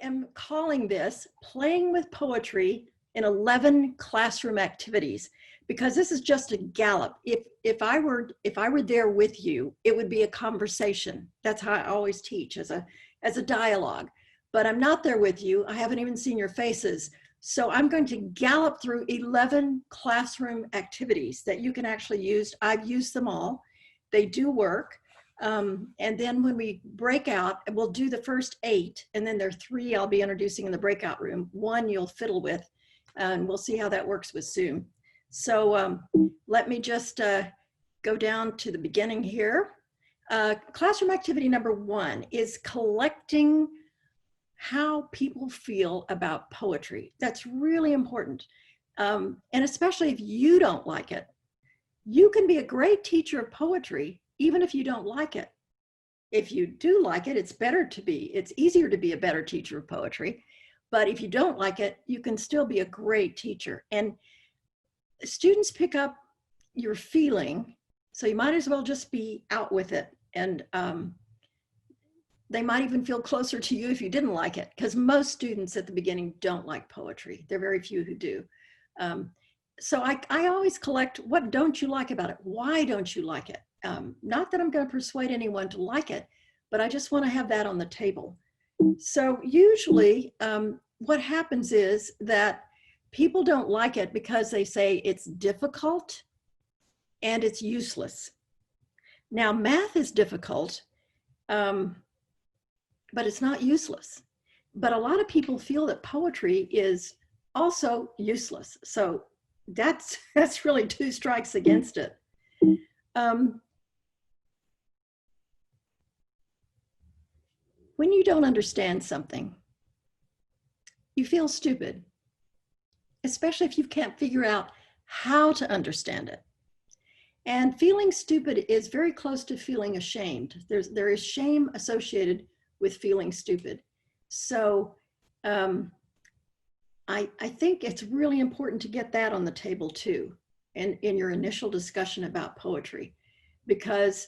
am calling this Playing with Poetry in 11 Classroom Activities, because this is just a gallop. If I were there with you, it would be a conversation. That's how I always teach, as a dialogue. But I'm not there with you. I haven't even seen your faces. So I'm going to gallop through 11 classroom activities that you can actually use. I've used them all. They do work. And then when we break out, we'll do the first 8, and then there are 3 I'll be introducing in the breakout room. 1 you'll fiddle with, and we'll see how that works with Zoom. So let me just go down to the beginning here. Classroom activity number 1 is collecting how people feel about poetry. That's really important. And especially if you don't like it. You can be a great teacher of poetry even if you don't like it. If you do like it, it's easier to be a better teacher of poetry. But if you don't like it, you can still be a great teacher. And students pick up your feeling, so you might as well just be out with it. And they might even feel closer to you if you didn't like it, because most students at the beginning don't like poetry. There are very few who do. So I always collect, what don't you like about it? Why don't you like it? Not that I'm going to persuade anyone to like it, but I just want to have that on the table. So usually what happens is that people don't like it because they say it's difficult and it's useless. Now, math is difficult, but it's not useless. But a lot of people feel that poetry is also useless. So that's really 2 strikes against it. When you don't understand something, you feel stupid, especially if you can't figure out how to understand it. And feeling stupid is very close to feeling ashamed. There is shame associated with feeling stupid. So I think it's really important to get that on the table too, in your initial discussion about poetry, because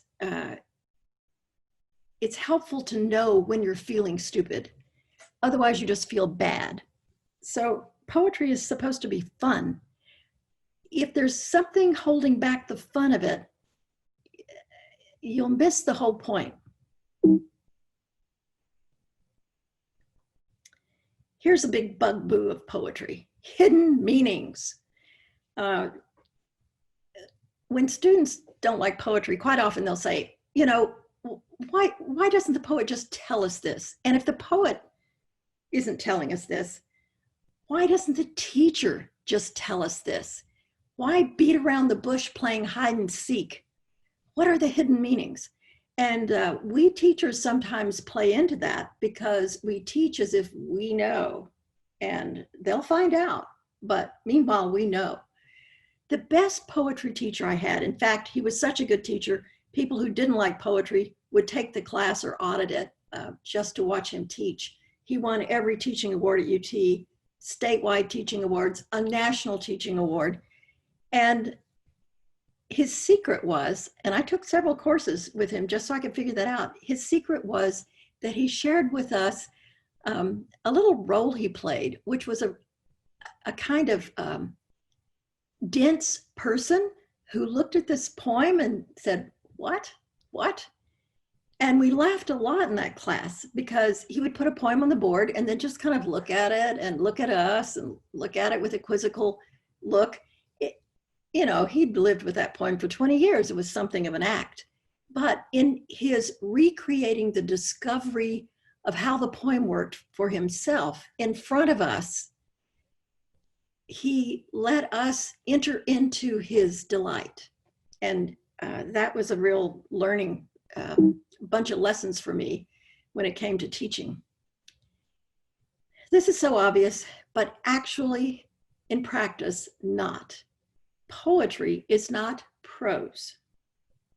it's helpful to know when you're feeling stupid. Otherwise, you just feel bad. So poetry is supposed to be fun. If there's something holding back the fun of it, you'll miss the whole point. Here's a big bugaboo of poetry: hidden meanings. When students don't like poetry, quite often they'll say, you know, why doesn't the poet just tell us this? And if the poet isn't telling us this, why doesn't the teacher just tell us this? Why beat around the bush playing hide and seek? What are the hidden meanings? And we teachers sometimes play into that because we teach as if we know, and they'll find out. But meanwhile, we know. The best poetry teacher I had, in fact, he was such a good teacher, people who didn't like poetry would take the class or audit it just to watch him teach. He won every teaching award at UT, statewide teaching awards, a national teaching award. And his secret was, and I took several courses with him just so I could figure that out. His secret was that he shared with us a little role he played, which was a kind of dense person who looked at this poem and said, what? And we laughed a lot in that class because he would put a poem on the board and then just kind of look at it and look at us and look at it with a quizzical look. You know, he'd lived with that poem for 20 years. It was something of an act. But in his recreating the discovery of how the poem worked for himself in front of us, he let us enter into his delight. And that was a real learning bunch of lessons for me when it came to teaching. This is so obvious, but actually in practice, not. Poetry is not prose.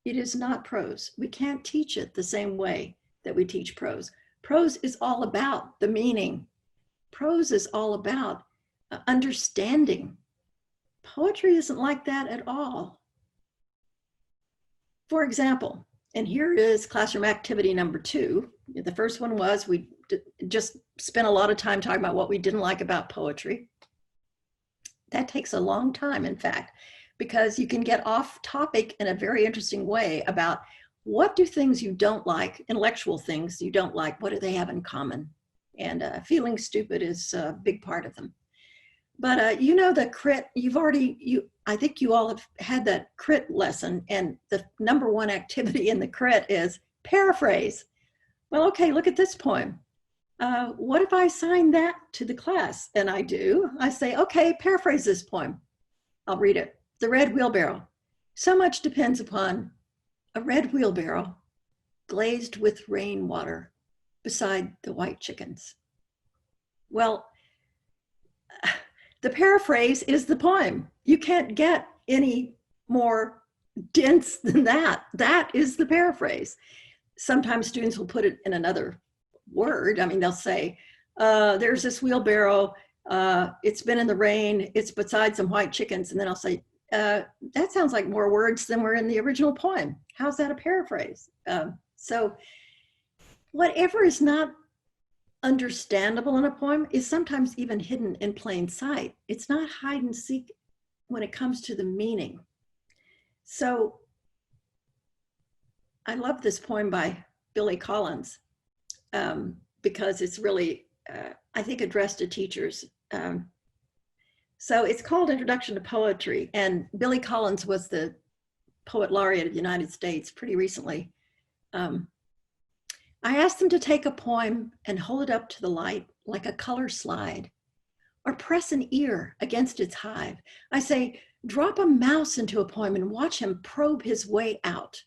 It is not prose. We can't teach it the same way that we teach prose. Prose is all about the meaning. Prose is all about understanding. Poetry isn't like that at all. For example, and here is classroom activity number 2. The first one was we just spent a lot of time talking about what we didn't like about poetry. That takes a long time, in fact, because you can get off topic in a very interesting way about what do things you don't like, intellectual things you don't like, what do they have in common? And feeling stupid is a big part of them. But you know, the crit, I think you all have had that crit lesson, and the number one activity in the crit is paraphrase. Well, okay, look at this poem. What if I assign that to the class? And I do. I say, okay, paraphrase this poem. I'll read it. The red wheelbarrow. So much depends upon a red wheelbarrow glazed with rainwater beside the white chickens. Well, the paraphrase is the poem. You can't get any more dense than that. That is the paraphrase. Sometimes students will put it in another word. I mean, they'll say, there's this wheelbarrow, it's been in the rain, it's beside some white chickens. And then I'll say, that sounds like more words than were in the original poem. How's that a paraphrase? So whatever is not understandable in a poem is sometimes even hidden in plain sight. It's not hide and seek when it comes to the meaning. So I love this poem by Billy Collins. Because it's really, I think, addressed to teachers. So it's called Introduction to Poetry, and Billy Collins was the Poet Laureate of the United States pretty recently. I asked them to take a poem and hold it up to the light like a color slide, or press an ear against its hive. I say, drop a mouse into a poem and watch him probe his way out,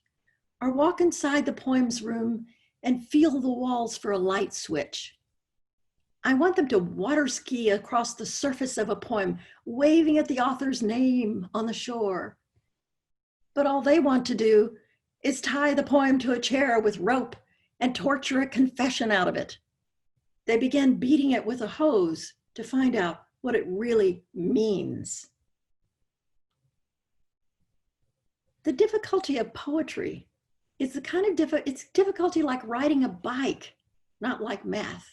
or walk inside the poem's room and feel the walls for a light switch. I want them to water ski across the surface of a poem, waving at the author's name on the shore. But all they want to do is tie the poem to a chair with rope and torture a confession out of it. They begin beating it with a hose to find out what it really means. The difficulty of poetry it's the kind of it's difficulty like riding a bike, not like math.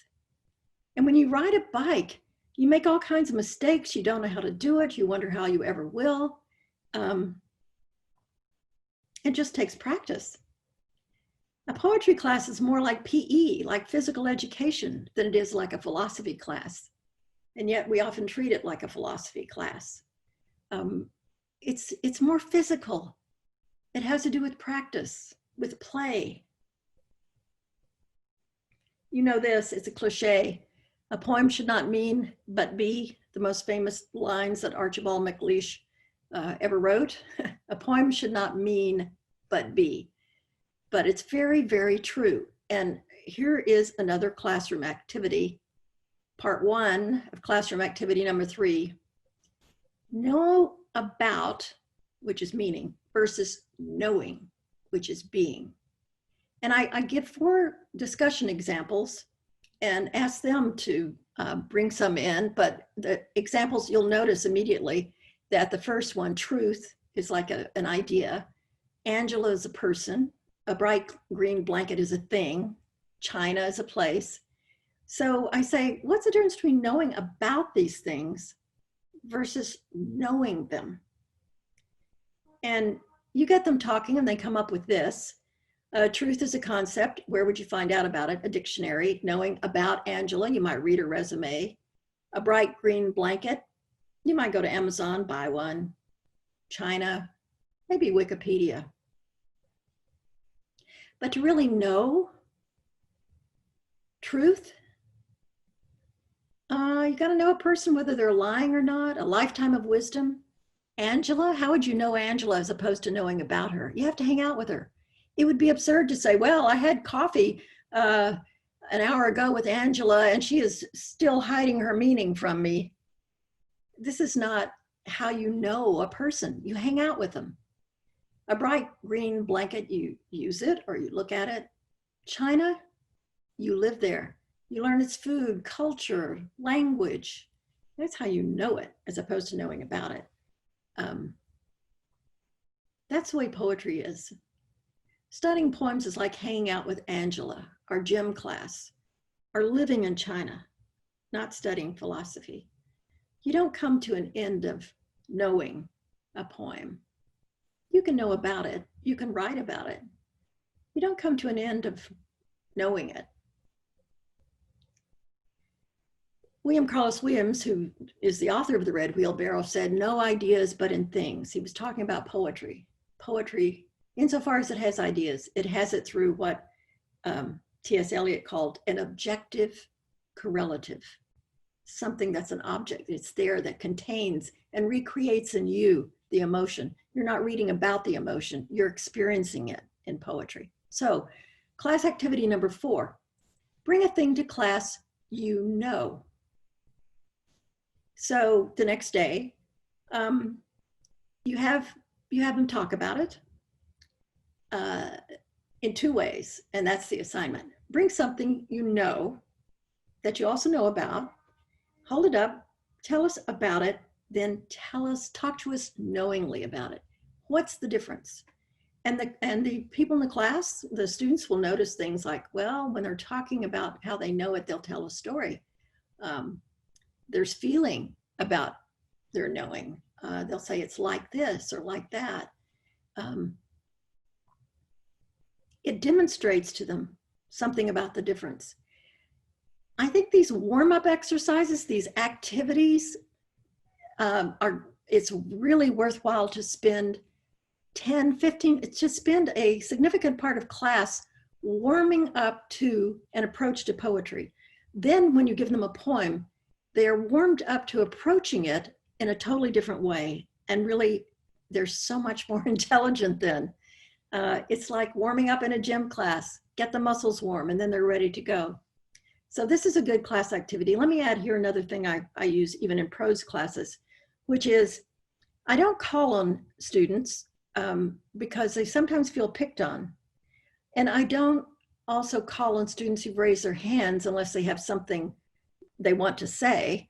And when you ride a bike, you make all kinds of mistakes. You don't know how to do it. You wonder how you ever will. It just takes practice. A poetry class is more like PE, like physical education, than it is like a philosophy class. And yet we often treat it like a philosophy class. It's more physical. It has to do with practice, with play. You know this, it's a cliche. A poem should not mean but be, the most famous lines that Archibald MacLeish ever wrote. A poem should not mean but be. But it's very, very true. And here is another classroom activity. Part 1 of classroom activity number 3. Know about, which is meaning, versus knowing, which is being. And I give 4 discussion examples and ask them to bring some in, but the examples, you'll notice immediately that the first one, truth, is like an idea. Angela is a person. A bright green blanket is a thing. China is a place. So I say, what's the difference between knowing about these things versus knowing them? And you get them talking and they come up with this. Truth is a concept. Where would you find out about it? A dictionary. Knowing about Angela, you might read her resume. A bright green blanket, you might go to Amazon, buy one. China, maybe Wikipedia. But to really know truth, you got to know a person, whether they're lying or not, a lifetime of wisdom. Angela, how would you know Angela as opposed to knowing about her? You have to hang out with her. It would be absurd to say, well, I had coffee an hour ago with Angela and she is still hiding her meaning from me. This is not how you know a person. You hang out with them. A bright green blanket, you use it or you look at it. China, you live there. You learn its food, culture, language. That's how you know it as opposed to knowing about it. That's the way poetry is. Studying poems is like hanging out with Angela, our gym class, or living in China. not studying philosophy. You don't come to an end of knowing a poem. You can know about it. You can write about it. You don't come to an end of knowing it. William Carlos Williams, who is the author of The Red Wheelbarrow, said, "No ideas but in things." He was talking about poetry. Poetry, insofar as it has ideas, it has it through what T.S. Eliot called an objective correlative, something that's an object. It's there that contains and recreates in you the emotion. You're not reading about the emotion, you're experiencing it in poetry. So, class activity number 4, bring a thing to class you know. So the next day, you have them talk about it in 2 ways, and that's the assignment. Bring something you know that you also know about, hold it up, tell us about it, then talk to us knowingly about it. What's the difference? And the people in the class, the students will notice things like, well, when they're talking about how they know it, they'll tell a story. There's feeling about their knowing. They'll say it's like this or like that. It demonstrates to them something about the difference. I think these warm-up exercises, these activities, it's really worthwhile to spend 10, 15, to spend a significant part of class warming up to an approach to poetry. Then when you give them a poem, they're warmed up to approaching it in a totally different way. And really, they're so much more intelligent then. It's like warming up in a gym class, get the muscles warm, and then they're ready to go. So this is a good class activity. Let me add here another thing I use even in prose classes, which is I don't call on students because they sometimes feel picked on. And I don't also call on students who've raised their hands unless they have something they want to say.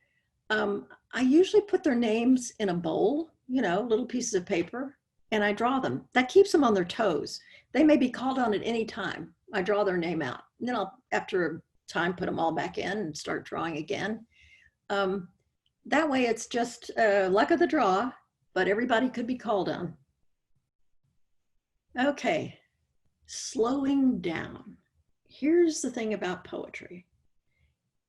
I usually put their names in a bowl, little pieces of paper, and I draw them. That keeps them on their toes. They may be called on at any time. I draw their name out. And then I'll, after a time, put them all back in and start drawing again. That way it's just luck of the draw, but everybody could be called on. Okay, slowing down. Here's the thing about poetry.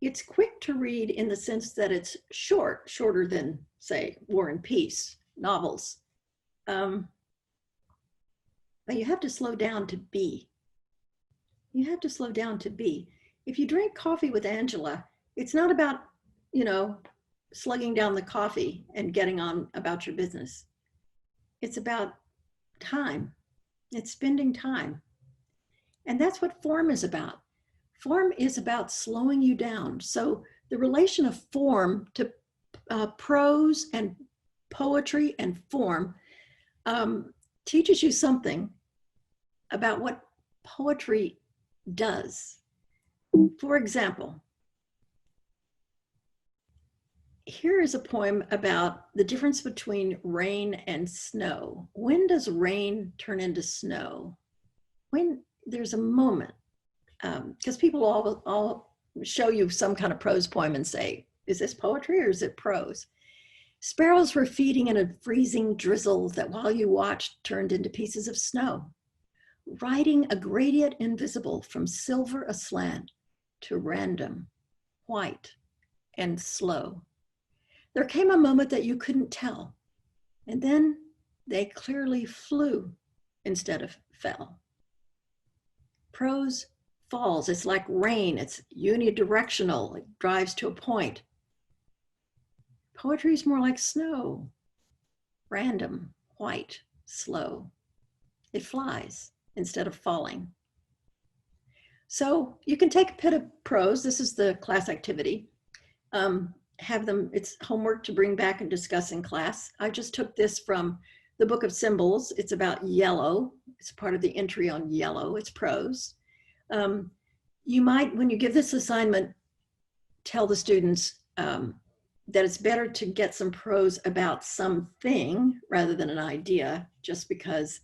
It's quick to read in the sense that it's shorter than, say, War and Peace novels. But you have to slow down to be. You have to slow down to be. If you drink coffee with Angela, it's not about, slugging down the coffee and getting on about your business. It's about time. It's spending time. And that's what form is about. Form is about slowing you down. So the relation of form to prose and poetry and form teaches you something about what poetry does. For example, here is a poem about the difference between rain and snow. When does rain turn into snow? When there's a moment, because people all show you some kind of prose poem and say, is this poetry or is it prose? Sparrows were feeding in a freezing drizzle that while you watched turned into pieces of snow, riding a gradient invisible from silver aslant to random, white, and slow. There came a moment that you couldn't tell, and then they clearly flew instead of fell. Prose falls. It's like rain. It's unidirectional. It drives to a point. Poetry is more like snow. Random, white, slow. It flies instead of falling. So you can take a bit of prose. This is the class activity. Have them, it's homework to bring back and discuss in class. I just took this from the Book of Symbols. It's about yellow. It's part of the entry on yellow. It's prose. You might, when you give this assignment, tell the students that it's better to get some prose about something rather than an idea, just because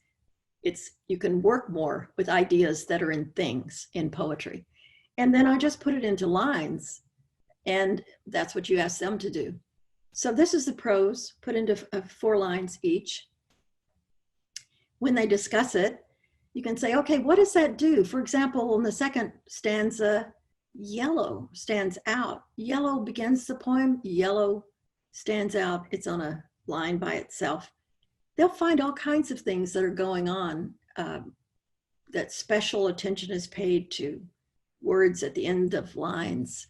you can work more with ideas that are in things in poetry. And then I just put it into lines And that's what you ask them to do. So this is the prose put into 4 lines each. When they discuss it, you can say, okay, what does that do? For example, in the second stanza, yellow stands out. Yellow begins the poem, yellow stands out. It's on a line by itself. They'll find all kinds of things that are going on, that special attention is paid to words at the end of lines.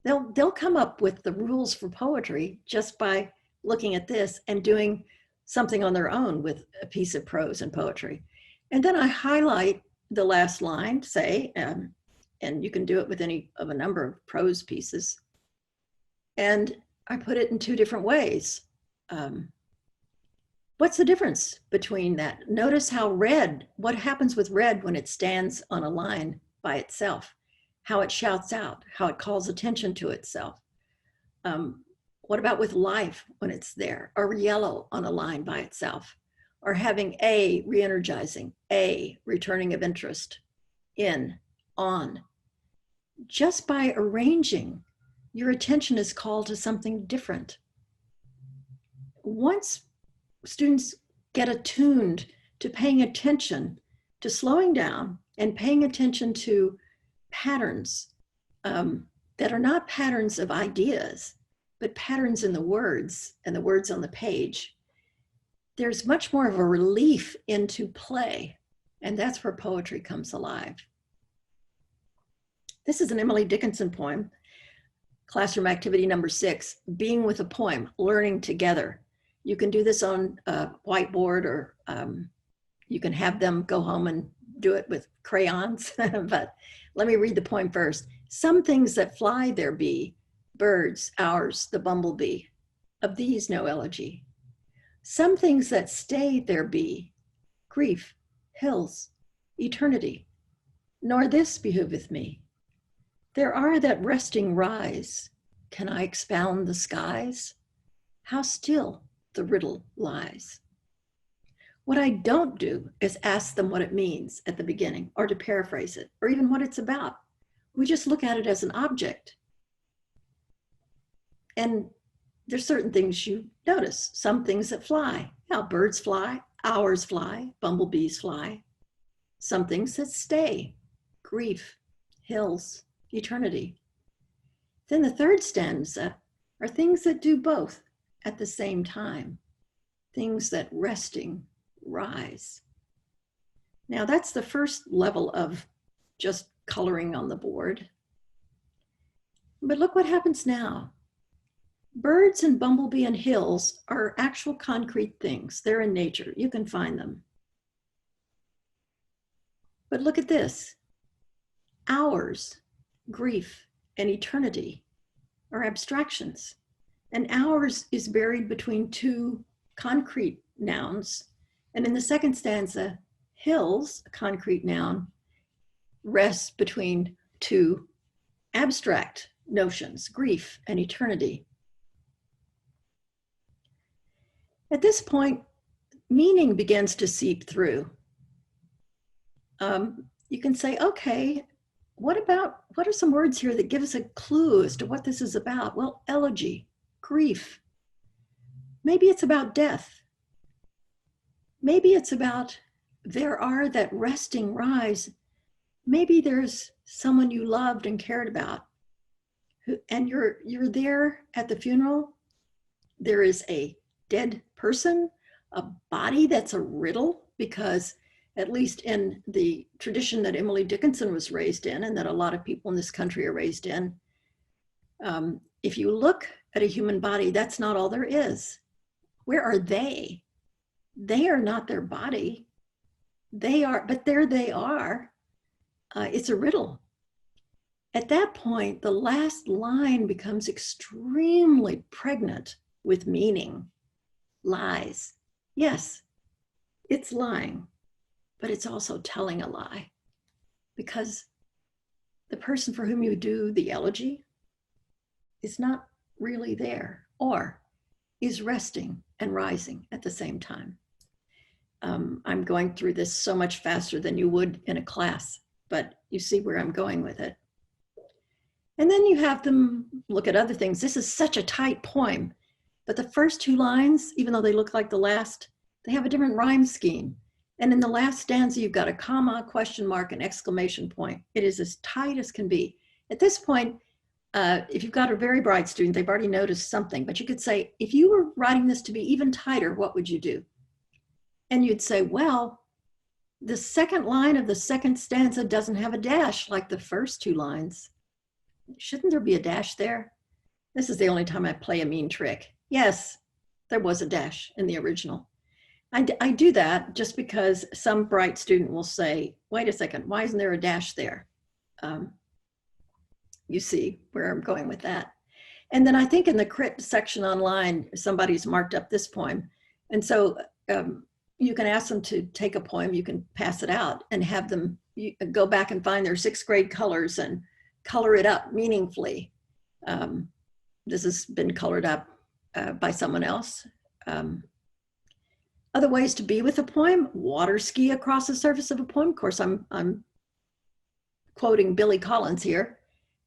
They'll come up with the rules for poetry just by looking at this and doing something on their own with a piece of prose and poetry. And then I highlight the last line, say, and you can do it with any of a number of prose pieces. And I put it in 2 different ways. What's the difference between that? Notice how red, what happens with red when it stands on a line by itself, how it shouts out, how it calls attention to itself. What about with life when it's there, or yellow on a line by itself, or having a re-energizing, a returning of interest, in, on. Just by arranging, your attention is called to something different. Once students get attuned to paying attention, to slowing down and paying attention to patterns that are not patterns of ideas, but patterns in the words and the words on the page, there's much more of a relief into play. And that's where poetry comes alive. This is an Emily Dickinson poem, classroom activity number 6, being with a poem, learning together. You can do this on a whiteboard, or you can have them go home and do it with crayons. But let me read the poem first. Some things that fly there be, birds, ours, the bumblebee. Of these no elegy. Some things that stay there be, grief, hills, eternity. Nor this behooveth me. There are that resting rise. Can I expound the skies? How still the riddle lies. What I don't do is ask them what it means at the beginning, or to paraphrase it, or even what it's about. We just look at it as an object. And there's certain things you notice, some things that fly. Now, birds fly, ours fly, bumblebees fly. Some things that stay, grief, hills, eternity. Then the third stanza are things that do both at the same time, things that resting rise. Now that's the first level of just coloring on the board. But look what happens now. Birds and bumblebee and hills are actual concrete things. They're in nature. You can find them. But look at this. Ours, grief, and eternity are abstractions. And ours is buried between 2 concrete nouns. And in the second stanza, hills, a concrete noun, rests between 2 abstract notions, grief and eternity. At this point, meaning begins to seep through. You can say, okay, what are some words here that give us a clue as to what this is about? Well, elegy, grief. Maybe it's about death. Maybe it's about there are that resting rise. Maybe there's someone you loved and cared about, and you're there at the funeral. There is a dead person, a body that's a riddle, because at least in the tradition that Emily Dickinson was raised in, and that a lot of people in this country are raised in, if you look at a human body, that's not all there is. Where are they? They are not their body. They are, but there they are. It's a riddle. At that point, the last line becomes extremely pregnant with meaning. Lies. Yes, it's lying, but it's also telling a lie, because the person for whom you do the elegy is not really there, or is resting and rising at the same time. I'm going through this so much faster than you would in a class, but you see where I'm going with it. And then you have them look at other things. This is such a tight poem, but the first two lines, even though they look like the last, they have a different rhyme scheme. And in the last stanza, you've got a comma, question mark, and exclamation point. It is as tight as can be. At this point, if you've got a very bright student, they've already noticed something, but you could say, if you were writing this to be even tighter, what would you do? And you'd say, well, the second line of the second stanza doesn't have a dash like the first two lines. Shouldn't there be a dash there? This is the only time I play a mean trick. Yes, there was a dash in the original. I do that just because some bright student will say, wait a second, why isn't there a dash there? You see where I'm going with that. And then I think in the crit section online, somebody's marked up this poem. And so you can ask them to take a poem, you can pass it out and have them go back and find their sixth grade colors and color it up meaningfully. This has been colored up by someone else. Other ways to be with a poem: water ski across the surface of a poem. Of course, I'm quoting Billy Collins here.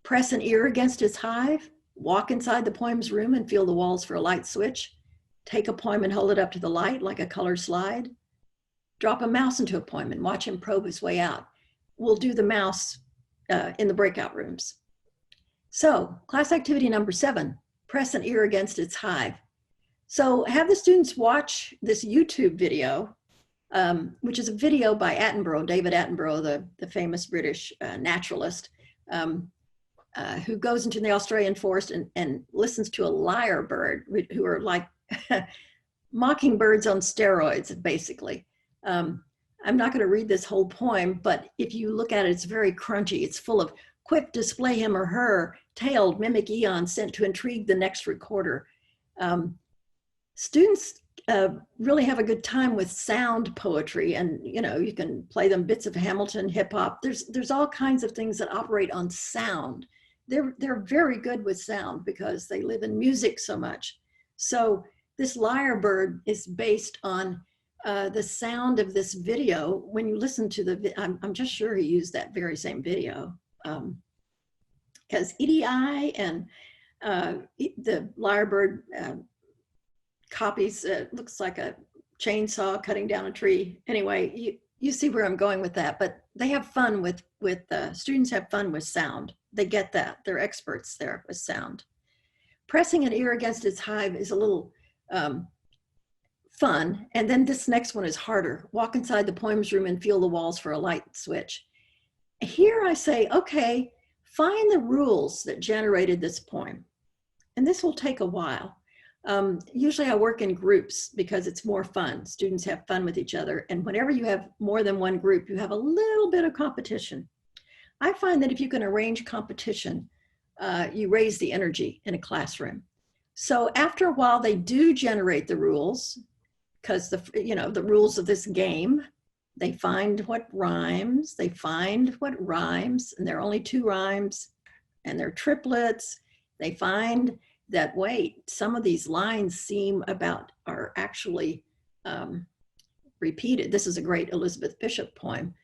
Press an ear against its hive, walk inside the poem's room and feel the walls for a light switch. Take a poem and hold it up to the light like a color slide. Drop a mouse into a poem and watch him probe his way out. We'll do the mouse in the breakout rooms. So class activity number 7, press an ear against its hive. So have the students watch this YouTube video, which is a video by Attenborough, David Attenborough, the famous British naturalist, who goes into the Australian forest and listens to a lyrebird, who are like mockingbirds on steroids, basically. I'm not going to read this whole poem, but if you look at it, it's very crunchy. It's full of quip, display him or her, tailed, mimic eon, sent to intrigue the next recorder. Students really have a good time with sound poetry, and you can play them bits of Hamilton, hip hop. There's all kinds of things that operate on sound. They're very good with sound because they live in music so much. So this lyrebird is based on the sound of this video. When you listen to I'm just sure he used that very same video, because EDI and the lyrebird copies, looks like a chainsaw cutting down a tree. Anyway, you see where I'm going with that, but they have fun with students have fun with sound. They get that. They're experts there with sound. Pressing an ear against its hive is a little fun. And then this next one is harder. Walk inside the poem's room and feel the walls for a light switch. Here I say, okay, find the rules that generated this poem. And this will take a while. Usually I work in groups because it's more fun. Students have fun with each other. And whenever you have more than one group, you have a little bit of competition. I find that if you can arrange competition, you raise the energy in a classroom. So after a while, they do generate the rules, because the rules of this game, they find what rhymes, and there are only 2 rhymes, and they're triplets. They find that, wait, some of these lines are actually repeated. This is a great Elizabeth Bishop poem,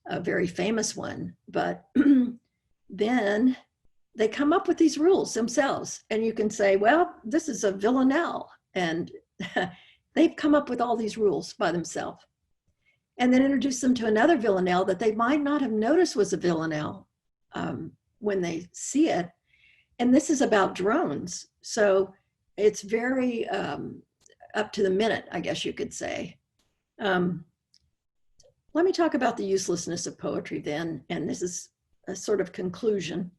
a very famous one, but then they come up with these rules themselves, and you can say, well, this is a villanelle, and they've come up with all these rules by themselves, and then introduce them to another villanelle that they might not have noticed was a villanelle when they see it. And this is about drones. So it's very up to the minute, I guess you could say. Let me talk about the uselessness of poetry then, and this is a sort of conclusion.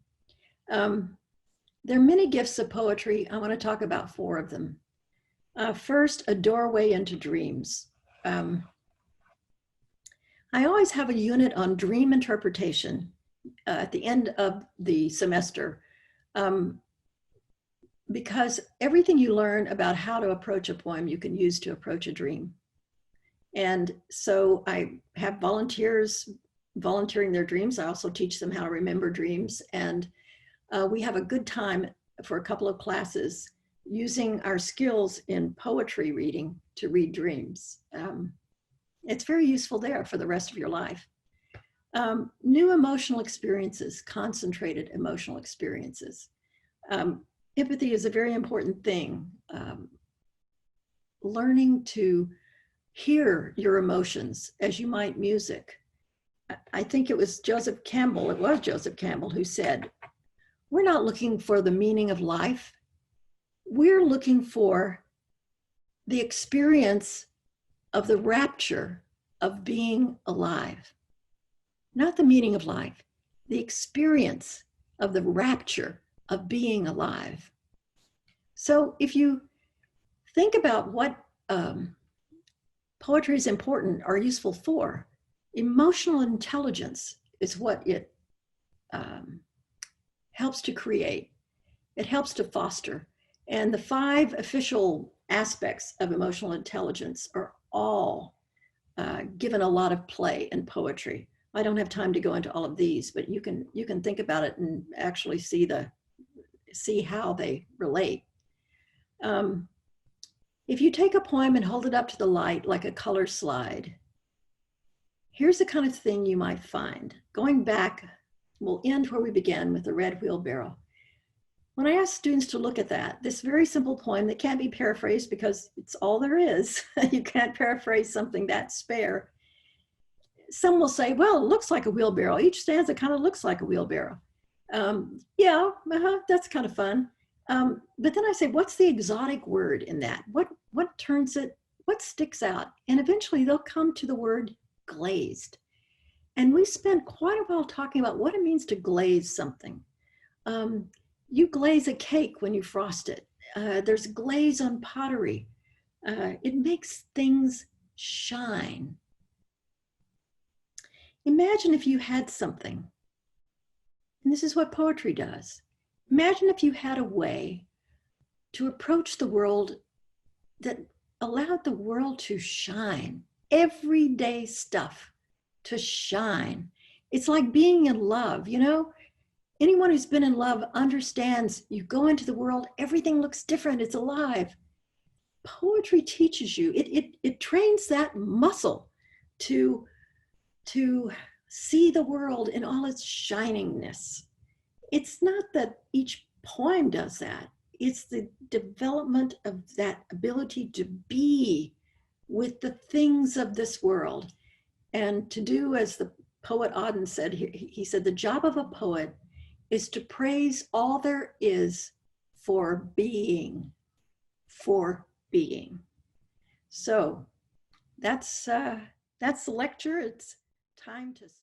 There are many gifts of poetry. I want to talk about 4 of them. First, a doorway into dreams. I always have a unit on dream interpretation at the end of the semester, because everything you learn about how to approach a poem, you can use to approach a dream. And so I have volunteers volunteering their dreams. I also teach them how to remember dreams. And we have a good time for a couple of classes using our skills in poetry reading to read dreams. It's very useful there for the rest of your life. New emotional experiences, concentrated emotional experiences. Empathy is a very important thing. Learning to hear your emotions as you might music. I think it was Joseph Campbell who said, we're not looking for the meaning of life. We're looking for the experience of the rapture of being alive. Not the meaning of life, the experience of the rapture of being alive. So if you think about what poetry is important or useful for, emotional intelligence is what it helps to create. It helps to foster. And the 5 official aspects of emotional intelligence are all given a lot of play in poetry. I don't have time to go into all of these, but you can think about it and actually see how they relate. If you take a poem and hold it up to the light like a color slide, here's the kind of thing you might find. Going back, we'll end where we began with the red wheelbarrow. When I ask students to look at that, this very simple poem that can't be paraphrased because it's all there is. You can't paraphrase something that spare. Some will say, well, it looks like a wheelbarrow. Each stanza kind of looks like a wheelbarrow. Yeah, that's kind of fun. But then I say, what's the exotic word in that? What turns it, what sticks out? And eventually they'll come to the word glazed. And we spent quite a while talking about what it means to glaze something. You glaze a cake when you frost it. There's glaze on pottery. It makes things shine. Imagine if you had something, and this is what poetry does. Imagine if you had a way to approach the world that allowed the world to shine, everyday stuff to shine. It's like being in love, you know? Anyone who's been in love understands you go into the world, everything looks different, it's alive. Poetry teaches you, it trains that muscle to see the world in all its shiningness. It's not that each poem does that. It's the development of that ability to be with the things of this world and to do as the poet Auden said. He said, the job of a poet is to praise all there is for being, for being. So that's the lecture. It's time to